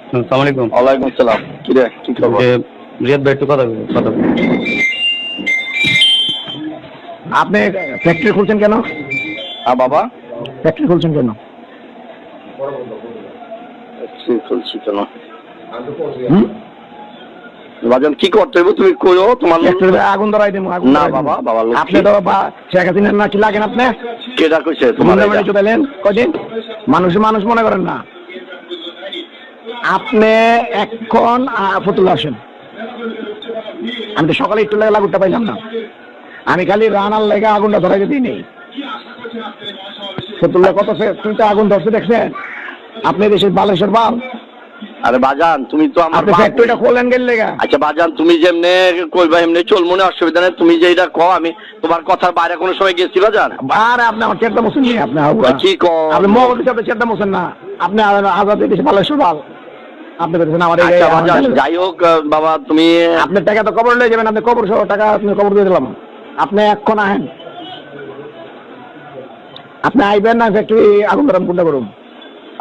আসসালামু আলাইকুম। ওয়ালাইকুম আসসালাম। কি রে, কি খবর? যে রিয়াদ ভাই একটু কথা বলুন। আপনি ফ্যাক্টরি খুলছেন কেন? বাবা ফ্যাক্টরি খুলছেন কেন? খুলছি কেন? হুম? বাজান কি করতে হইব তুমি কইও তোমার। ফ্যাক্টরিতে আগুন ধরাই দেবো। না বাবা, বাবা লক্ষ্মী। আপনি তো শেখ হাসিনার নাকি লাগেন আপনি? কেডা কইছে তোমার এটা? মুন্ডামারি চুদাইলেন কদিন, মানুষ মনে করেন না। আপনি এখন ফতুল্লা আসেন। আমি তো সকালে একটু লেগে লাগুটা পাইলাম না, আমি খালি রানার লেগে আগুনটা ধরাই দিই নেই। ফতুল্লা কত ফ্যাক্টরিতে আগুন ধরছে দেখছেন আপনি? দেশের বালেশ্বর বাল। আরে বাজান তুমি তো আমার আপনি ফ্যাক্টরিটা খোলেন গেল লেগা। আচ্ছা বাজান, তুমি যেমনে কইবা এমনি চল, মনে অসুবিধা নেই। তুমি যেটা কও, আমি তোমার কথার বাইরে কোনো সময় গেছি বাজান? আরে আপনি আমার চেষ্টা মোছেন নি, আপনি কি কও? আপনি মহল হিসাবে চেষ্টা মোছেন না। আপনি আজাদ দেশে বালেশ্বর বাল। আপনি বলছেন আমার আচ্ছা বাজান, যাই হোক বাবা, তুমি আপনার টাকা তো কবর লয়ে যাবেন। আপনি কবর সহ টাকা আপনি কবর দিয়ে দিলাম। আপনি এখন আহেন, আপনি আইবেন না ফ্যাক্টরি আগুন ধরাম কোনটা করুন।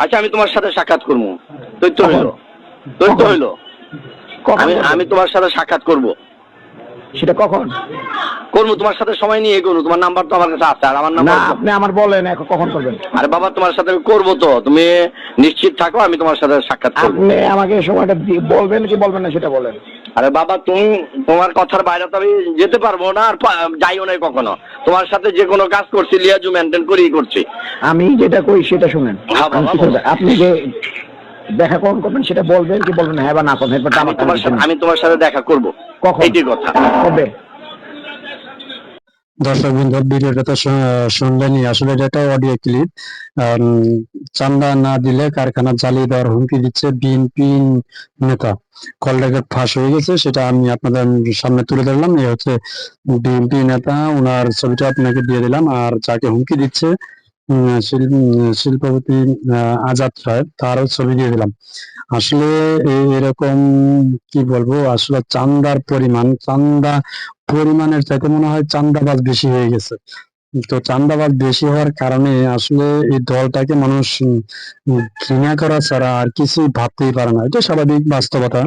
আচ্ছা আমি তোমার সাথে সাক্ষাৎ করবো। তথ্য হইলো, তথ্য হইলো। আমি তোমার সাথে সাক্ষাৎ করব। সেটা কখন করবো? তোমার সাথে সময় নিয়ে করবো। তোমার নাম্বার তো আমার কাছে আছে, আর আমার না নাম্বার। আপনি আমার বলেন এখন কখন করবেন। আরে বাবা, তোমার সাথে করবো তো, তুমি নিশ্চিত থাকো, আমি তোমার সাথে সাক্ষাৎ করবো। আপনি আমাকে সময়টা বলবেন কি বলবেন না সেটা বলেন। আরে বাবা, তুমি তোমার কথার বাইরে তো আমি যেতে পারবো না, আর যাইও না কখনো। তোমার সাথে যে কোনো কাজ করছি লিয়াজু মেনটেন করেই করছি। আমি যেটা কই সেটা শুনেন। হ্যাঁ বাবা, আপনি যে দেখা কখন করবেন সেটা বলবেন কি বলবেন, হ্যাঁ বা না করবেন। আমি তোমার সাথে দেখা করবো। কখন? এইটি কথা। কবে? দর্শক বন্ধু, ভিডিওটা তো শুনলেনি। আসলে এটা অডিও ক্লিপ। চান্দা না দিলে কারখানা জ্বালিয়ে দেওয়ার হুমকি দিচ্ছে বিএনপি নেতা। কল রেকর্ড ফাঁস হয়ে গেছে, সেটা আমি আপনাদের সামনে তুলে ধরলাম। এই হচ্ছে বিএনপি নেতা, ওনার ছবিটা আপনাকে দিয়ে দিলাম। আর যাকে হুমকি দিচ্ছে শিল্পপতি আজাদ সাহেব, তারও ছবি দিয়ে দিলাম। আসলে এরকম কি বলবো, আসলে চান্দা পরিমাণের চাইতে মনে হয় চান্দাবাজ বেশি হয়ে গেছে। তো চান্দাবাজ বেশি হওয়ার কারণে আসলে এই দলটাকে মানুষ ঘৃণা করা ছাড়া আর কিছুই ভাবতেই পারে না। এটা স্বাভাবিক বাস্তবতা।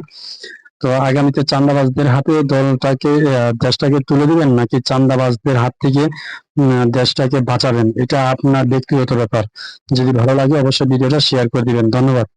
তো আগামীতে চান্দাবাজদের হাতে দলটাকে দেশটাকে তুলে দিবেন, নাকি চান্দাবাজদের হাত থেকে দেশটাকে বাঁচাবেন, এটা আপনার ব্যক্তিগত ব্যাপার। যদি ভালো লাগে অবশ্যই ভিডিওটা শেয়ার করে দিবেন। ধন্যবাদ।